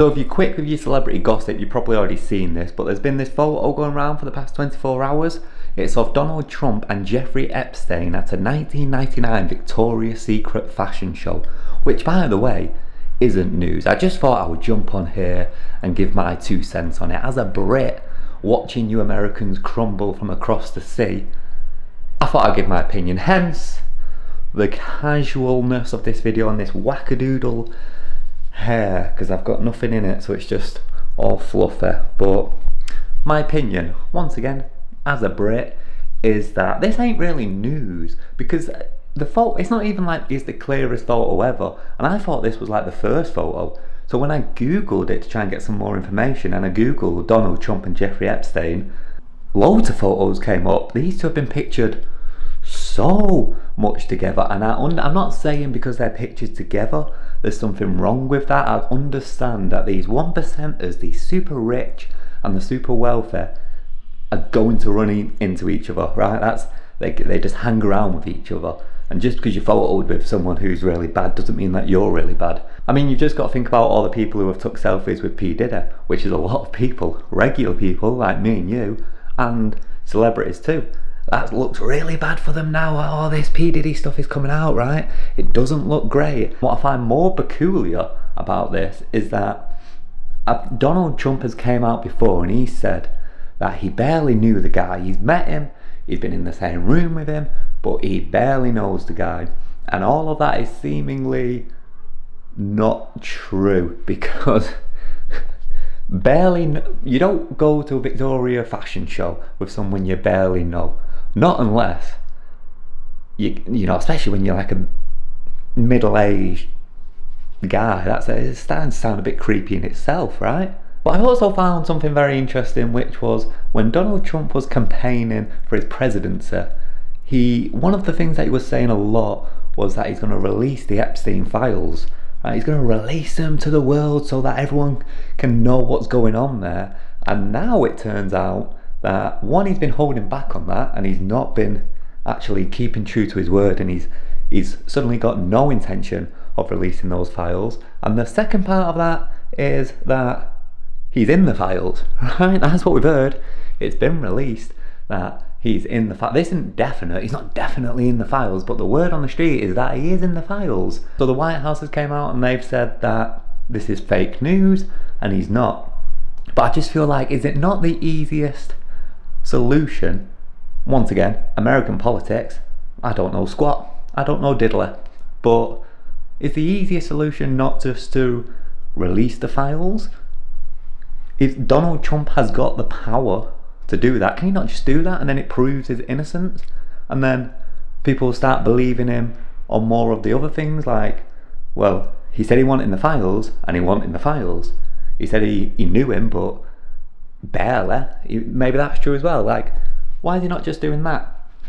So if you're quick with your celebrity gossip, you've probably already seen this, but there's been this photo going around for the past 24 hours. It's of Donald Trump and Jeffrey Epstein at a 1999 Victoria's Secret fashion show, which, by the way, isn't news. I just thought I would jump on here and give my 2 cents on it. As a Brit, watching you Americans crumble from across the sea, I thought I'd give my opinion. Hence, the casualness of this video and this wackadoodle hair, because I've got nothing in it, so it's just all fluffy. But my opinion, once again, as a Brit, is that this ain't really news, because the photo, it's not even like it's the clearest photo ever, and I thought this was like the first photo. So when I googled it to try and get some more information, and I googled Donald Trump and Jeffrey Epstein, loads of photos came up. These two have been pictured so much together, and I'm not saying because they're pictured together there's something wrong with that. I understand that these 1%ers, these super rich and the super wealthy, are going to run into each other, right? They just hang around with each other, and just because you're photoed with someone who's really bad doesn't mean that you're really bad. I mean, you've just got to think about all the people who have took selfies with P. Diddy, which is a lot of people, regular people like me and you, and celebrities too. That looks really bad for them now. All this P. Diddy stuff is coming out, right? It doesn't look great. What I find more peculiar about this is that Donald Trump has came out before and he said that he barely knew the guy. He's met him, he's been in the same room with him, but he barely knows the guy. And all of that is seemingly not true, because you don't go to a Victoria fashion show with someone you barely know. Not unless you know, especially when you're like a middle-aged guy. It's starting to sound a bit creepy in itself, right? But I also found something very interesting, which was when Donald Trump was campaigning for his presidency, one of the things that he was saying a lot was that he's going to release the Epstein files. Right? He's going to release them to the world so that everyone can know what's going on there. And now it turns out that one, he's been holding back on that, and he's not been actually keeping true to his word, and he's suddenly got no intention of releasing those files. And the second part of that is that he's in the files, right? That's what we've heard. It's been released that he's in the files. This isn't definite, he's not definitely in the files, but the word on the street is that he is in the files. So the White House has came out and they've said that this is fake news and he's not. But I just feel like, is it not the easiest solution? Once again, American politics, I don't know squat, I don't know diddler, but is the easiest solution not just to release the files? If Donald Trump has got the power to do that, can he not just do that, and then it proves his innocence, and then people start believing him on more of the other things, like, well, he said he wanted in the files, and he wanted in the files. He said he knew him, but barely. Maybe that's true as well. Like, why is he not just doing that?